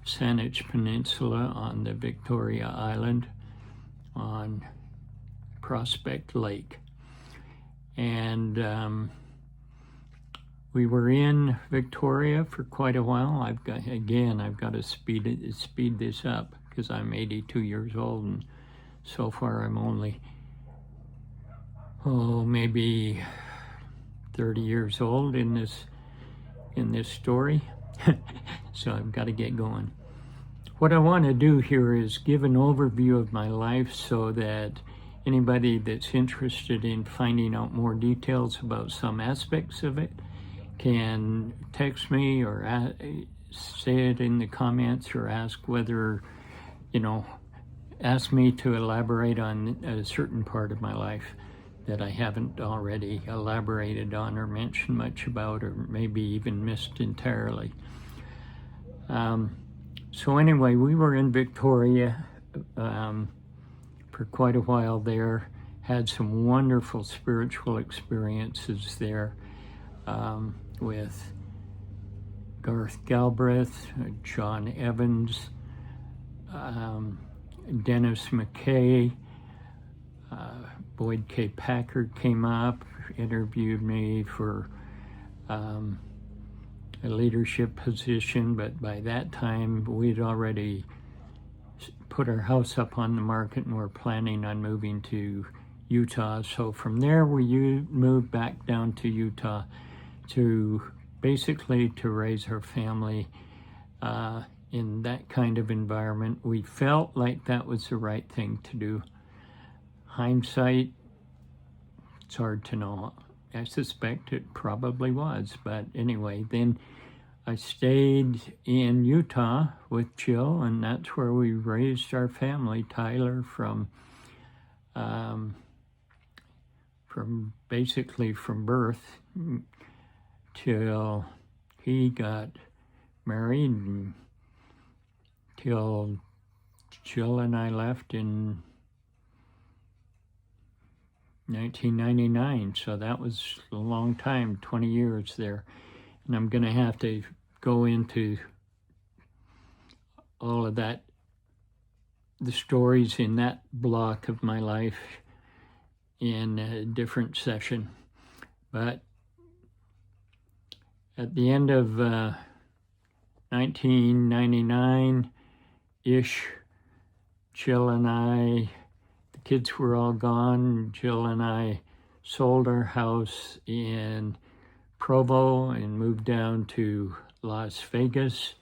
Saanich Peninsula on the Victoria Island on Prospect Lake. And we were in Victoria for quite a while. I've got to speed this up because I'm 82 years old, and so far I'm only, maybe 30 years old in this story. So I've got to get going. What I want to do here is give an overview of my life so that anybody that's interested in finding out more details about some aspects of it can text me or say it in the comments, or ask me to elaborate on a certain part of my life that I haven't already elaborated on or mentioned much about, or maybe even missed entirely. So anyway, we were in Victoria for quite a while there, had some wonderful spiritual experiences there with Garth Galbraith, John Evans, Dennis McKay, Boyd K. Packard came up, interviewed me for a leadership position, but by that time we'd already put our house up on the market and were planning on moving to Utah. So from there we moved back down to Utah to basically to raise our family in that kind of environment. We felt like that was the right thing to do. Hindsight, it's hard to know. I suspect it probably was, but anyway, then I stayed in Utah with Jill, and that's where we raised our family. Tyler from basically from birth till he got married, and till Jill and I left in 1999, so that was a long time, 20 years there. And I'm going to have to go into all of that, the stories in that block of my life in a different session. But at the end of 1999-ish, Jill and I, the kids were all gone. Jill and I sold our house in Provo and moved down to Las Vegas.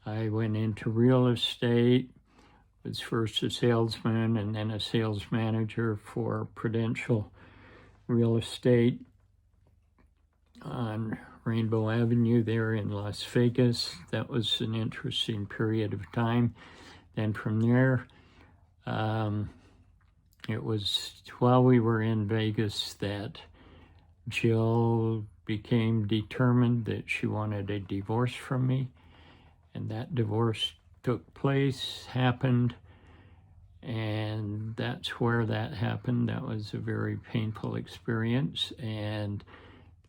I went into real estate, was first a salesman and then a sales manager for Prudential Real Estate on Rainbow Avenue there in Las Vegas. That was an interesting period of time. Then from there, it was while we were in Vegas that Jill became determined that she wanted a divorce from me, and that divorce took place, happened, and that's where that happened. That was a very painful experience, and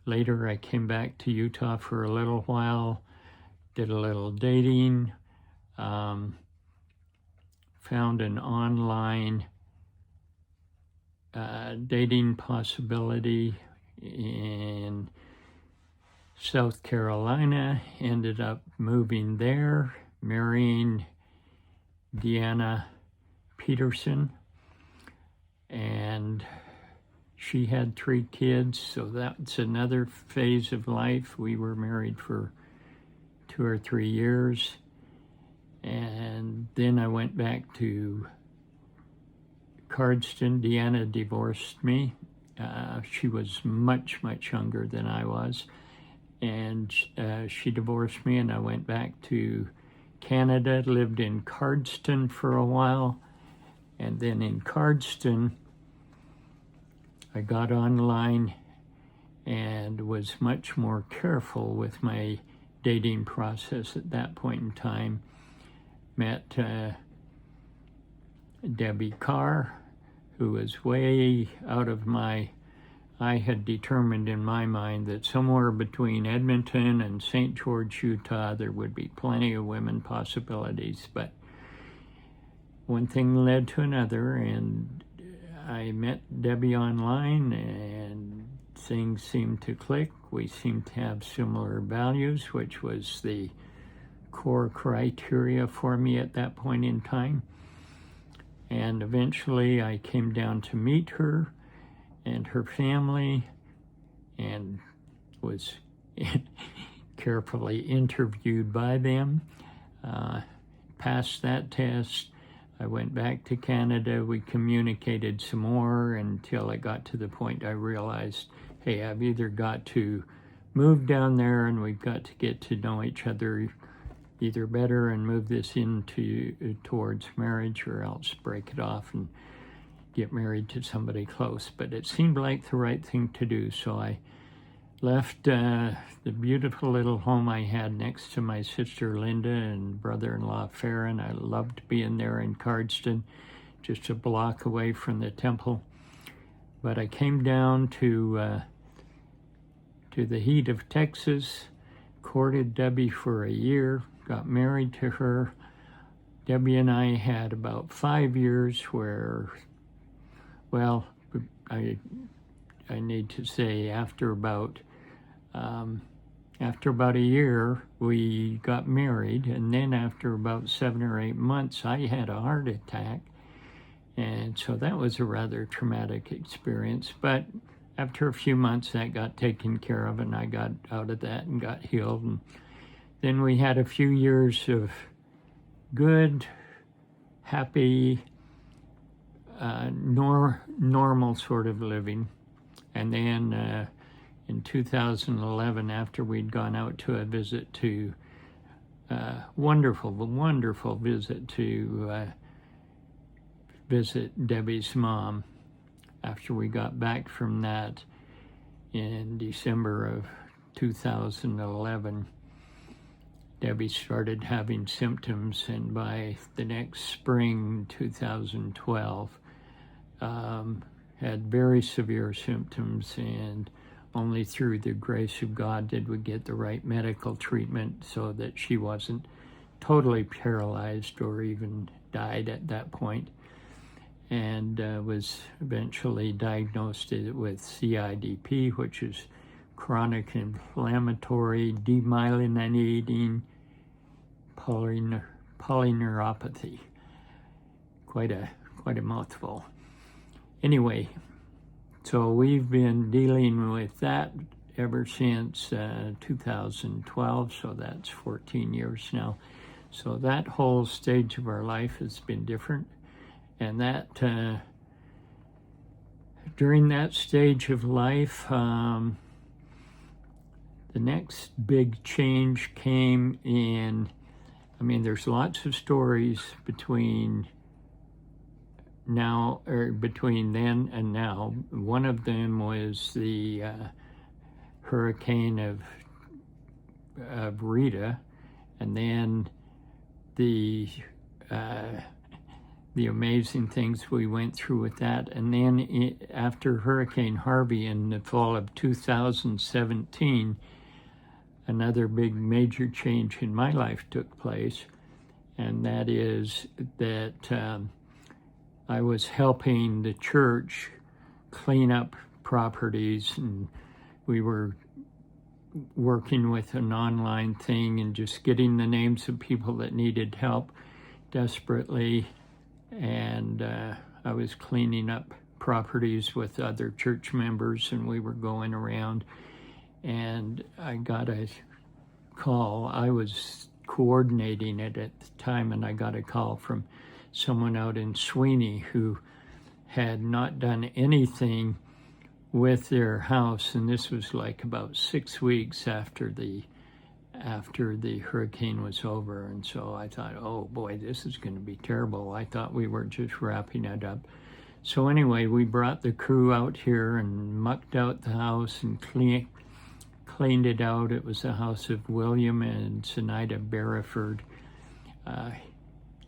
later I came back to Utah for a little while, did a little dating, found an online dating possibility in South Carolina, ended up moving there, marrying Deanna Peterson, and she had 3 kids, so that's another phase of life. We were married for 2 or 3 years, and then I went back to Cardston. Deanna divorced me. She was much, much younger than I was, and she divorced me, and I went back to Canada, lived in Cardston for a while, and then in Cardston, I got online and was much more careful with my dating process at that point in time. Met Debbie Carr, who was way out of I had determined in my mind that somewhere between Edmonton and St. George, Utah, there would be plenty of women possibilities. But one thing led to another, and I met Debbie online, and things seemed to click. We seemed to have similar values, which was the core criteria for me at that point in time. And eventually I came down to meet her and her family, and was carefully interviewed by them. Passed that test. I went back to Canada. We communicated some more until it got to the point I realized, hey, I've either got to move down there and we've got to get to know each other either better and move this towards marriage, or else break it off and get married to somebody close. But it seemed like the right thing to do, so I left the beautiful little home I had next to my sister Linda and brother-in-law Farron. I loved being there in Cardston, just a block away from the temple. But I came down to the heat of Texas, courted Debbie for a year, got married to her. Debbie and I had about 5 years where, well, I need to say after about a year, we got married, and then after about 7 or 8 months, I had a heart attack, and so that was a rather traumatic experience. But after a few months, that got taken care of, and I got out of that and got healed. And then we had a few years of good, happy, normal sort of living. And then in 2011, after we'd gone out to a visit to, wonderful visit to visit Debbie's mom, after we got back from that in December of 2011, Debbie started having symptoms, and by the next spring, 2012, had very severe symptoms, and only through the grace of God did we get the right medical treatment so that she wasn't totally paralyzed or even died at that point, and was eventually diagnosed with CIDP, which is chronic inflammatory demyelinating polyneuropathy. Quite a mouthful. Anyway, so we've been dealing with that ever since 2012, so that's 14 years now. So that whole stage of our life has been different, and that during that stage of life, the next big change came in, there's lots of stories between then and now. One of them was the hurricane of Rita, and then the amazing things we went through with that. And then after Hurricane Harvey in the fall of 2017, another big major change in my life took place, and that is that I was helping the church clean up properties, and we were working with an online thing and just getting the names of people that needed help desperately. And I was cleaning up properties with other church members, and we were going around, and I got a call. I was coordinating it at the time, and I got a call from someone out in Sweeney who had not done anything with their house, and this was like about 6 weeks after the hurricane was over. And so I thought, oh boy, this is going to be terrible. I thought we were just wrapping it up. So anyway, we brought the crew out here and mucked out the house and cleaned it out. It was the house of William and Zenaida Barraford.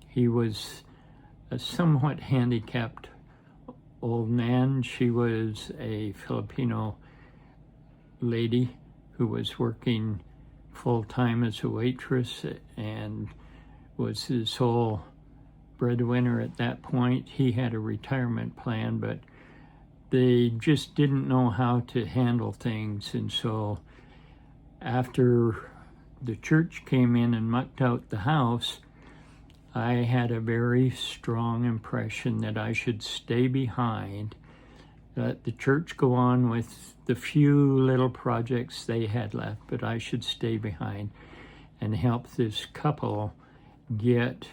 He was a somewhat handicapped old Nan. She was a Filipino lady who was working full-time as a waitress and was his sole breadwinner at that point. He had a retirement plan, but they just didn't know how to handle things. And so after the church came in and mucked out the house, I had a very strong impression that I should stay behind, let the church go on with the few little projects they had left, but I should stay behind and help this couple get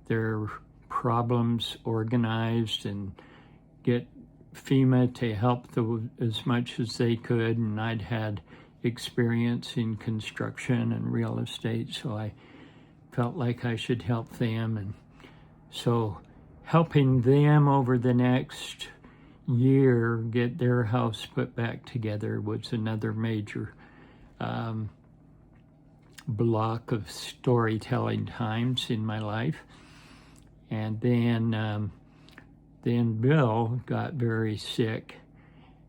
their problems organized and get FEMA to help as much as they could. And I'd had experience in construction and real estate, so I felt like I should help them. And so helping them over the next year get their house put back together was another major block of storytelling times in my life. And then Bill got very sick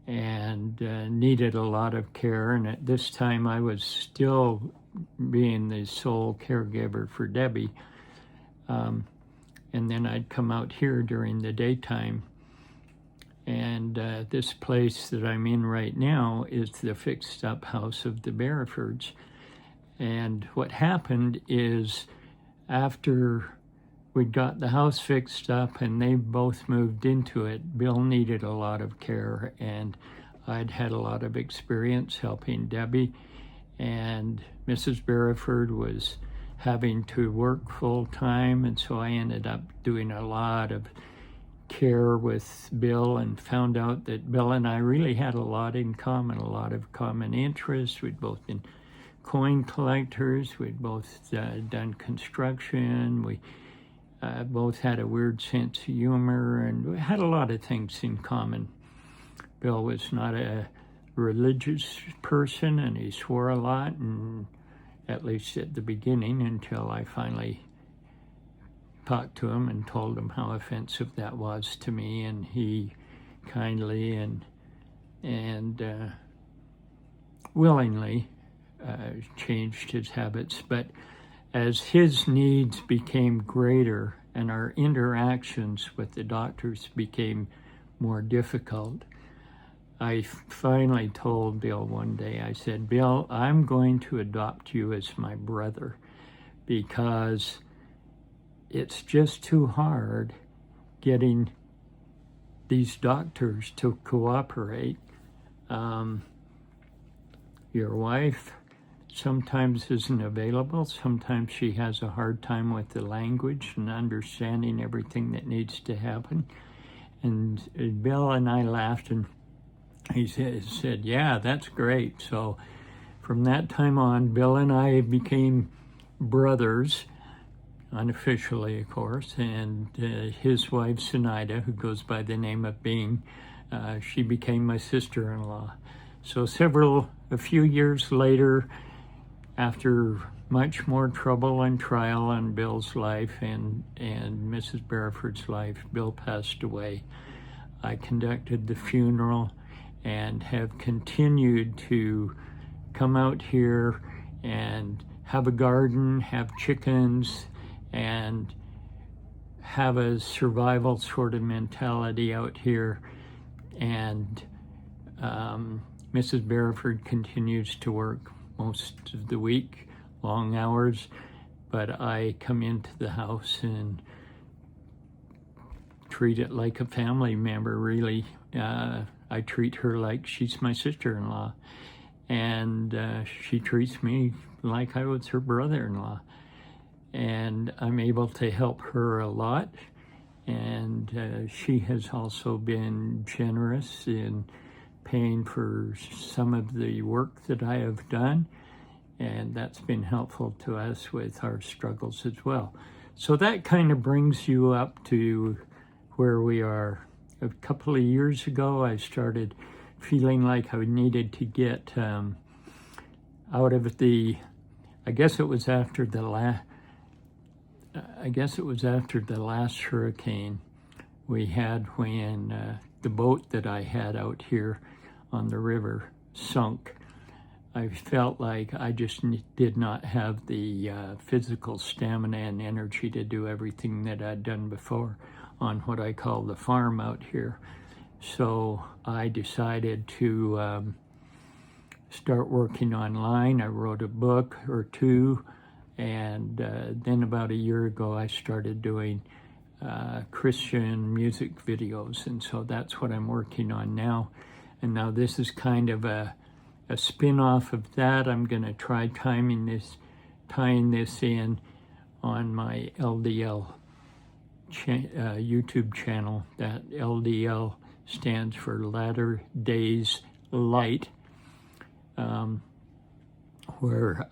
and needed a lot of care. And at this time, I was still being the sole caregiver for Debbie. And then I'd come out here during the daytime. And this place that I'm in right now is the fixed-up house of the Barrafords. And what happened is after we got the house fixed up and they both moved into it, Bill needed a lot of care, and I'd had a lot of experience helping Debbie, and Mrs. Barraford was having to work full-time, and so I ended up doing a lot of care with Bill and found out that Bill and I really had a lot in common, a lot of common interests. We'd both been coin collectors, we'd both done construction, we both had a weird sense of humor, and we had a lot of things in common. Bill was not a religious person, and he swore a lot, and at least at the beginning, until I finally talked to him and told him how offensive that was to me, and he kindly and willingly changed his habits. But as his needs became greater and our interactions with the doctors became more difficult, I finally told Bill one day, I said, Bill, I'm going to adopt you as my brother because it's just too hard getting these doctors to cooperate. Your wife sometimes isn't available. Sometimes she has a hard time with the language and understanding everything that needs to happen. And Bill and I laughed, and he said, yeah, that's great. So from that time on, Bill and I became brothers, unofficially, of course, and his wife, Sinaida, who goes by the name of Bing, she became my sister-in-law. So a few years later, after much more trouble and trial on Bill's life and Mrs. Barraford's life, Bill passed away. I conducted the funeral and have continued to come out here and have a garden, have chickens, and have a survival sort of mentality out here. And Mrs. Barraford continues to work most of the week, long hours, but I come into the house and treat it like a family member, really. I treat her like she's my sister-in-law, and she treats me like I was her brother-in-law. And I'm able to help her a lot, and she has also been generous in paying for some of the work that I have done, and that's been helpful to us with our struggles as well. So that kind of brings you up to where we are. A couple of years ago, I started feeling like I needed to get out of the, I guess it was after the last hurricane, we had when the boat that I had out here on the river sunk. I felt like I just did not have the physical stamina and energy to do everything that I'd done before on what I call the farm out here. So I decided to start working online. I wrote a book or two, and then about a year ago I started doing Christian music videos, and so that's what I'm working on now. And now this is kind of a spin-off of that. I'm going to try tying this in on my LDL YouTube channel. That LDL stands for Latter Days Light, where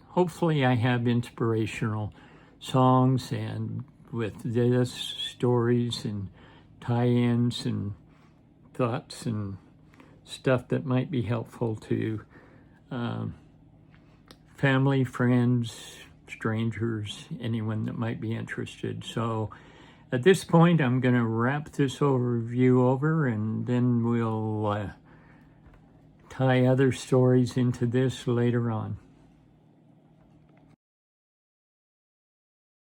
hopefully I have inspirational songs and with this stories and tie-ins and thoughts and stuff that might be helpful to family, friends, strangers, anyone that might be interested. So at this point, I'm going to wrap this overview over, and then we'll tie other stories into this later on.